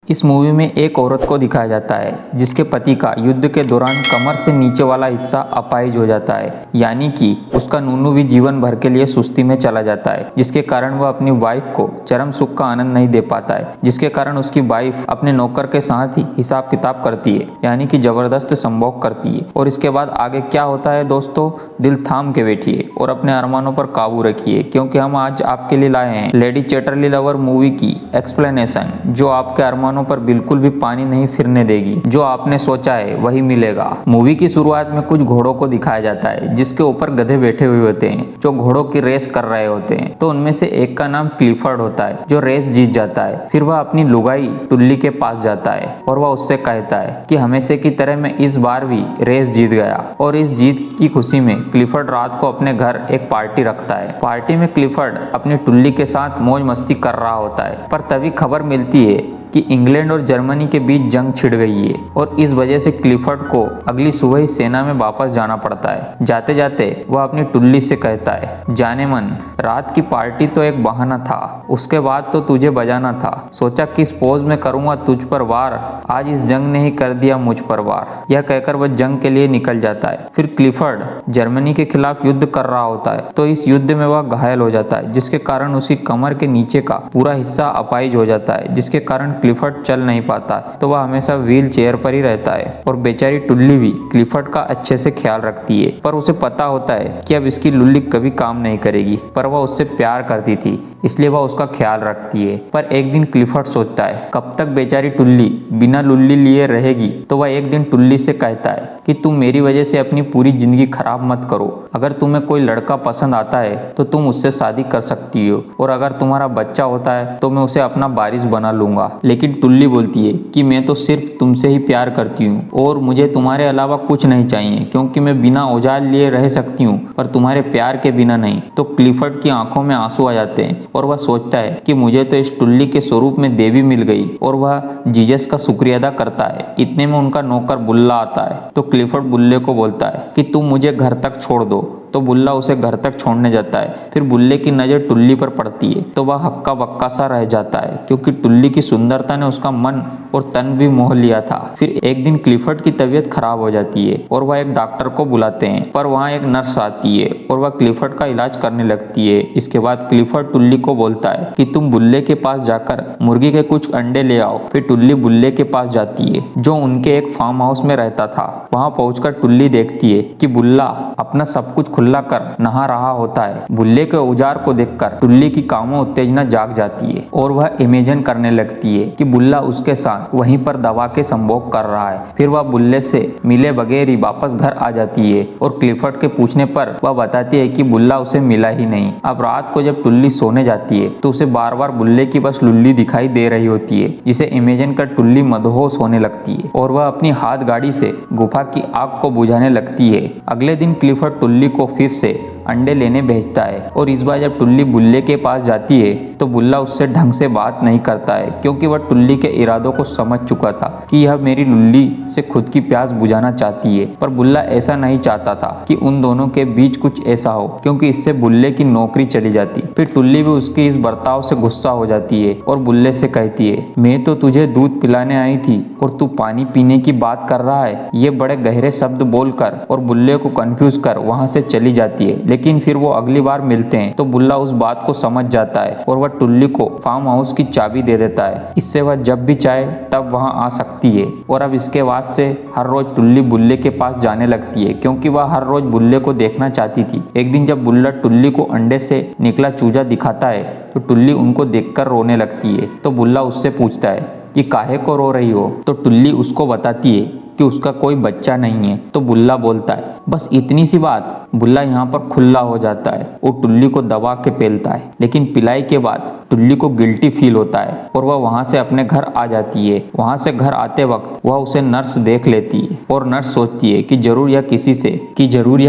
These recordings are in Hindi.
इस मूवी में एक औरत को दिखाया जाता है जिसके पति का युद्ध के दौरान कमर से नीचे वाला हिस्सा अपाहिज हो जाता है, यानी कि उसका नूनू भी जीवन भर के लिए सुस्ती में चला जाता है, जिसके कारण वह अपनी वाइफ को चरम सुख का आनंद नहीं दे पाता है, जिसके कारण उसकी वाइफ अपने नौकर के साथ ही हिसाब किताब करती है, यानी कि जबरदस्त संभोग करती है। और इसके बाद आगे क्या होता है दोस्तों, दिल थाम के बैठिए और अपने अरमानों पर काबू रखिए, क्योंकि हम आज आपके लिए लाए हैं लेडी चैटरली लवर मूवी की एक्सप्लेनेशन, जो आपके अरमानों पर बिल्कुल भी पानी नहीं फिरने देगी। जो आपने सोचा है वही मिलेगा। मूवी की शुरुआत में कुछ घोड़ों को दिखाया जाता है जिसके ऊपर गधे बैठे हुए होते हैं जो घोड़ों की रेस कर रहे होते हैं। तो उनमें से एक का नाम क्लिफर्ड होता है जो रेस जीत जाता है। फिर वह अपनी लुगाई टुल्ली के पास जाता है और वह उससे कहता है कि हमेशा की तरह मैं इस बार भी रेस जीत गया। और इस जीत की खुशी में क्लिफर्ड रात को अपने घर एक पार्टी रखता है। पार्टी में क्लिफर्ड अपनी टुल्ली के साथ मौज मस्ती कर रहा होता है, पर तभी खबर मिलती है कि इंग्लैंड और जर्मनी के बीच जंग छिड़ गई है और इस वजह से क्लिफर्ड को अगली सुबह ही सेना में वापस जाना पड़ता है। जाते जाते वह अपनी टुल्ली से कहता है, जाने मन, रात की पार्टी तो एक बहाना था, उसके बाद तो तुझे बजाना था। सोचा किस पोज में करूंगा तुझ पर वार, आज इस जंग ने ही कर दिया मुझ पर वार। यह कहकर वह जंग के लिए निकल जाता है। फिर क्लिफर्ड जर्मनी के खिलाफ युद्ध कर रहा होता है, तो इस युद्ध में वह घायल हो जाता है, जिसके कारण उसकी कमर के नीचे का पूरा हिस्सा अपाहिज हो जाता है, जिसके कारण क्लिफर्ड चल नहीं पाता। तो वह हमेशा व्हील चेयर पर ही रहता है और बेचारी टुल्ली भी क्लिफर्ड का अच्छे से ख्याल रखती है, पर उसे पता होता है कि अब इसकी लुल्ली कभी काम नहीं करेगी, पर वह उससे प्यार करती थी इसलिए वह उसका ख्याल रखती है। पर एक दिन क्लिफर्ड सोचता है कब तक बेचारी टुल्ली बिना लुल्ली लिए रहेगी। तो वह एक दिन टुल्ली से कहता है कि तुम मेरी वजह से अपनी पूरी जिंदगी खराब मत करो। अगर तुम्हें कोई लड़का पसंद आता है तो तुम उससे शादी कर सकती हो, और अगर तुम्हारा बच्चा होता है तो मैं उसे अपना वारिस बना लूंगा। लेकिन टुल्ली बोलती है कि मैं तो सिर्फ तुमसे ही प्यार करती हूँ और मुझे तुम्हारे अलावा कुछ नहीं चाहिए, क्योंकि मैं बिना औजार लिए रह सकती हूँ पर तुम्हारे प्यार के बिना नहीं। तो क्लिफर्ड की आंखों में आंसू आ जाते हैं और वह सोचता है कि मुझे तो इस टुल्ली के स्वरूप में देवी मिल गई, और वह जीसस का शुक्रिया अदा करता है। इतने में उनका नौकर बुल्ला आता है। तो क्लिफर्ड बुल्ले को बोलता है कि तुम मुझे घर तक छोड़ दो। तो बुल्ला उसे घर तक छोड़ने जाता है। फिर बुल्ले की नज़र टुल्ली पर पड़ती है तो वह हक्का बक्का सा रह जाता है, क्योंकि टुल्ली की सुंदरता ने उसका मन और तन भी मोह लिया था। फिर एक दिन क्लिफर्ड की तबीयत खराब हो जाती है और वह एक डॉक्टर को बुलाते हैं, पर वहाँ एक नर्स आती है और वह क्लिफर्ड का इलाज करने लगती है। इसके बाद क्लिफर्ड टुल्ली को बोलता है कि तुम बुल्ले के पास जाकर मुर्गी के कुछ अंडे ले आओ। फिर टुल्ली बुल्ले के पास जाती है जो उनके एक फार्म हाउस में रहता था। वहाँ पहुंचकर टुल्ली देखती है कि बुल्ला अपना सब कुछ खुला कर नहा रहा होता है। बुल्ले के औजार को देखकर टुल्ली की कामो उत्तेजना जाग जाती है और वह इमेजिन करने लगती है कि बुल्ला उसके साथ वहीं पर दबा के संभोग कर रहा है। फिर वह बुल्ले से मिले बगैर ही वापस घर आ जाती है और क्लिफर्ड के पूछने पर वह बताती है कि बुल्ला उसे मिला ही नहीं। अब रात को जब टुल्ली सोने जाती है तो उसे बार बार बुल्ले की बस लुल्ली दिखाई दे रही होती है, जिसे इमेजिन कर टुल्ली मदहोश होने लगती है और वह अपनी हाथ गाड़ी से गुफा की आग को बुझाने लगती है। अगले दिन क्लिफर्ड टुल्ली को फिर से अंडे लेने भेजता है और इस बार जब टुल्ली बुल्ले के पास जाती है तो बुल्ला उससे ढंग से बात नहीं करता है, क्योंकि वह टुल्ली के इरादों को समझ चुका था कि यह मेरी लुल्ली से खुद की प्यास बुझाना चाहती है। पर बुल्ला ऐसा नहीं चाहता था कि उन दोनों के बीच कुछ ऐसा हो, क्योंकि इससे बुल्ले की नौकरी चली जाती। फिर टुल्ली भी उसके इस बर्ताव से गुस्सा हो जाती है और बुल्ले से कहती है, मैं तो तुझे दूध पिलाने आई थी और तू पानी पीने की बात कर रहा है। ये बड़े गहरे शब्द बोलकर और बुल्ले को कंफ्यूज कर वहां से चली जाती है। लेकिन फिर वो अगली बार मिलते हैं तो बुल्ला उस बात को समझ जाता है और वह टुल्ली को फार्म हाउस की चाबी दे देता है। इससे वह जब भी चाहे तब वहां आ सकती है। और अब इसके बाद से हर रोज टुल्ली बुल्ले के पास जाने लगती है, क्योंकि वह हर रोज बुल्ले को देखना चाहती थी। एक दिन जब बुल्ला टुल्ली को अंडे से निकला चूजा दिखाता है तो टुल्ली उनको देखकर रोने लगती है। तो बुल्ला उससे पूछता है कि काहे को रो रही हो। तो टुल्ली उसको बताती है कि उसका कोई बच्चा नहीं है। तो बुल्ला बोलता है, बस इतनी सी बात। बुल्ला यहाँ पर खुला हो जाता है और टुल्ली को दबा के पेलता है, लेकिन पिलाई के बाद टुल्ली को गिल्टी फील होता है और वह वहां से अपने घर आ जाती है। वहां से घर आते वक्त वह उसे नर्स देख लेती है और नर्स सोचती है कि जरूर यह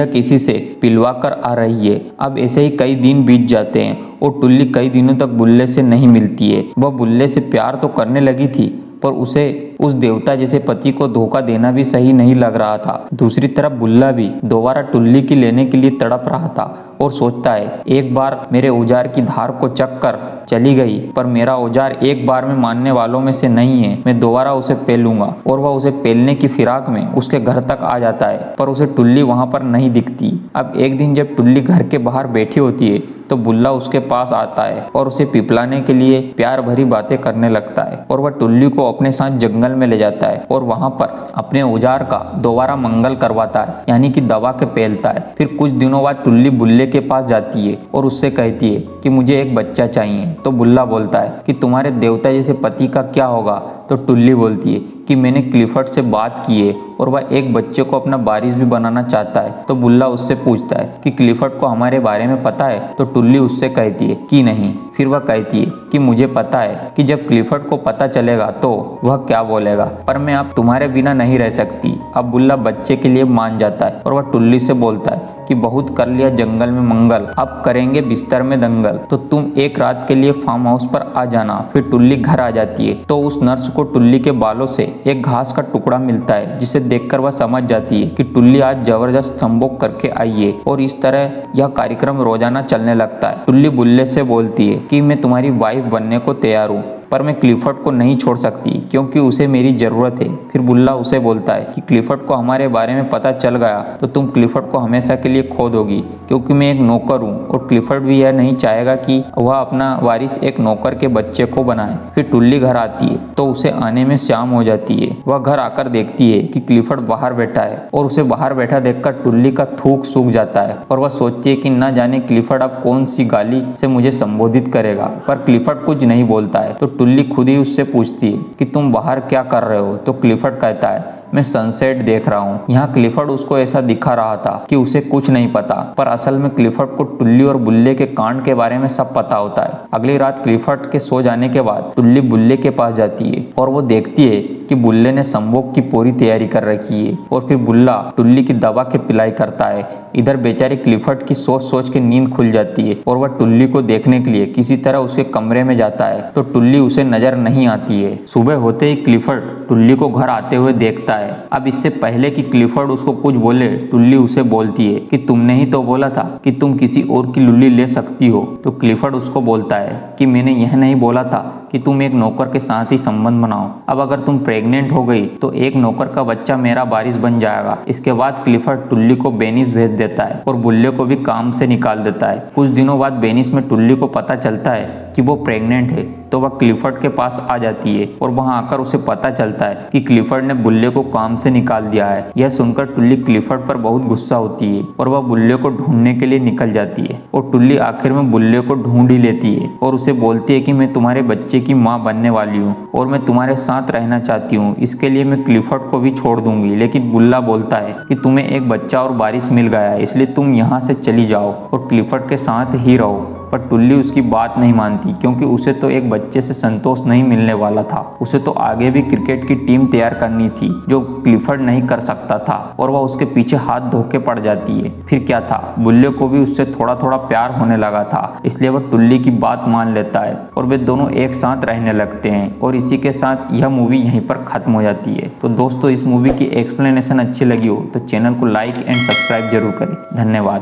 किसी से पिलवा कर आ रही है। अब ऐसे ही कई दिन बीत जाते हैं और टुल्ली कई दिनों तक बुल्ले से नहीं मिलती है। वह बुल्ले से प्यार तो करने लगी थी, पर उसे उस देवता जैसे पति को धोखा देना भी सही नहीं लग रहा था। दूसरी तरफ बुल्ला भी दोबारा टुल्ली की लेने के लिए तड़प रहा था और सोचता है, एक बार मेरे औजार की धार को चक कर चली गई, पर मेरा औजार एक बार में मानने वालों में से नहीं है। मैं दोबारा उसे पेलूंगा। और वह उसे पेलने की फिराक में उसके घर तक आ जाता है, पर उसे टुल्ली वहां पर नहीं दिखती। अब एक दिन जब टुल्ली घर के बाहर बैठी होती है तो बुल्ला उसके पास आता है और उसे पिपलाने के लिए प्यार भरी बातें करने लगता है और वह टुल्ली को अपने साथ जंगल में ले जाता है और वहां पर अपने औजार का दोबारा मंगल करवाता है, यानी कि दबा के पेलता है। फिर कुछ दिनों बाद टुल्ली बुल्ले के पास जाती है और उससे कहती है कि मुझे एक बच्चा चाहिए। तो बुल्ला बोलता है कि तुम्हारे देवता जैसे पति का क्या होगा? तो टुल्ली बोलती है कि मैंने क्लिफर्ड से बात की है और वह एक बच्चे को अपना वारिस भी बनाना चाहता है। तो बुल्ला उससे पूछता है कि क्लिफर्ड को हमारे बारे में पता है? तो टुल्ली उससे कहती है कि नहीं। फिर वह कहती है कि मुझे पता है कि जब क्लिफर्ड को पता चलेगा तो वह क्या बोलेगा, पर मैं अब तुम्हारे बिना नहीं रह सकती। अब बुल्ला बच्चे के लिए मान जाता है और वह टुल्ली से बोलता है कि बहुत कर लिया जंगल में मंगल, अब करेंगे बिस्तर में दंगल। तो तुम एक रात के लिए फार्म हाउस पर आ जाना। फिर टुल्ली घर आ जाती है तो उस नर्स को टुल्ली के बालों से एक घास का टुकड़ा मिलता है, जिसे देखकर वह समझ जाती है कि टुल्ली आज जबरदस्त संभोग करके आई है। और इस तरह यह कार्यक्रम रोजाना चलने लगता है। टुल्ली बुल्ले से बोलती है कि मैं तुम्हारी वाइफ बनने को तैयार हूँ, पर मैं क्लिफर्ड को नहीं छोड़ सकती क्योंकि उसे मेरी जरूरत है। फिर बुल्ला उसे बोलता है कि क्लिफर्ड को हमारे बारे में पता चल गया तो तुम क्लिफर्ड को हमेशा के लिए खो दोगी, क्योंकि मैं एक नौकर हूँ और क्लिफर्ड भी यह नहीं चाहेगा कि वह अपना वारिस एक नौकर के बच्चे को बनाए। फिर टुल्ली घर आती है तो उसे आने में शाम हो जाती है। वह घर आकर देखती है कि क्लिफर्ड बाहर बैठा है और उसे बाहर बैठा देखकर टुल्ली का थूक सूख जाता है और वह सोचती है कि न जाने क्लिफर्ड अब कौन सी गाली से मुझे संबोधित करेगा, पर क्लिफर्ड कुछ नहीं बोलता है। तो टुल्ली खुद ही उससे पूछती है कि तुम बाहर क्या कर रहे हो? तो क्लिफर्ड कहता है मैं सनसेट देख रहा हूँ। यहाँ क्लिफर्ड उसको ऐसा दिखा रहा था कि उसे कुछ नहीं पता, पर असल में क्लिफर्ड को टुल्ली और बुल्ले के कांड के बारे में सब पता होता है। अगली रात क्लिफर्ड के सो जाने के बाद टुल्ली बुल्ले के पास जाती है और वो देखती है कि बुल्ले ने संभोग की पूरी तैयारी कर रखी है। और फिर बुल्ला टुल्ली की दवा के पिलाई करता है। इधर बेचारे क्लिफर्ड की सोच सोच के नींद खुल जाती है और वह टुल्ली को देखने के लिए किसी तरह उसके कमरे में जाता है, तो टुल्ली उसे नजर नहीं आती है। सुबह होते ही क्लिफर्ड टुल्ली को घर आते हुए देखता है। अब इससे पहले कि क्लिफर्ड उसको कुछ बोले, टुल्ली उसे बोलती है कि तुमने ही तो बोला था कि तुम किसी और की लुल्ली ले सकती हो। तो क्लिफर्ड उसको बोलता है कि मैंने यह नहीं बोला था कि तुम एक नौकर के साथ ही संबंध बनाओ। अब अगर तुम प्रेग्नेंट हो गई तो एक नौकर का बच्चा मेरा वारिस बन जाएगा। इसके बाद क्लिफर्ड टुल्ली को बेनिस भेज देता है और बुल्ले को भी काम से निकाल देता है। कुछ दिनों बाद बेनिस में टुल्ली को पता चलता है कि वो प्रेग्नेंट है, तो वह क्लिफर्ड के पास आ जाती है और वहां आकर उसे पता चलता है कि क्लिफर्ड ने बुल्ले को काम से निकाल दिया है। यह सुनकर टुल्ली क्लिफर्ड पर बहुत गुस्सा होती है और वह बुल्ले को ढूंढने के लिए निकल जाती है। और टुल्ली आखिर में बुल्ले को ढूंढ ही लेती है और उसे बोलती है कि मैं तुम्हारे बच्चे की माँ बनने वाली हूँ और मैं तुम्हारे साथ रहना चाहती हूँ। इसके लिए मैं क्लिफर्ड को भी छोड़ दूंगी। लेकिन बुल्ला बोलता है कि तुम्हें एक बच्चा और वारिस मिल गया है, इसलिए तुम यहाँ से चली जाओ और क्लिफर्ड के साथ ही रहो। पर टुल्ली उसकी बात नहीं मानती, क्योंकि उसे तो एक बच्चे से संतोष नहीं मिलने वाला था। उसे तो आगे भी क्रिकेट की टीम तैयार करनी थी, जो क्लिफर्ड नहीं कर सकता था, और वह उसके पीछे हाथ धो के पड़ जाती है। फिर क्या था, बुल्ले को भी उससे थोड़ा थोड़ा प्यार होने लगा था, इसलिए वह टुल्ली की बात मान लेता है और वे दोनों एक साथ रहने लगते हैं। और इसी के साथ यह मूवी यहीं पर खत्म हो जाती है। तो दोस्तों, इस मूवी की एक्सप्लेनेशन अच्छी लगी हो तो चैनल को लाइक एंड सब्सक्राइब जरूर करें। धन्यवाद।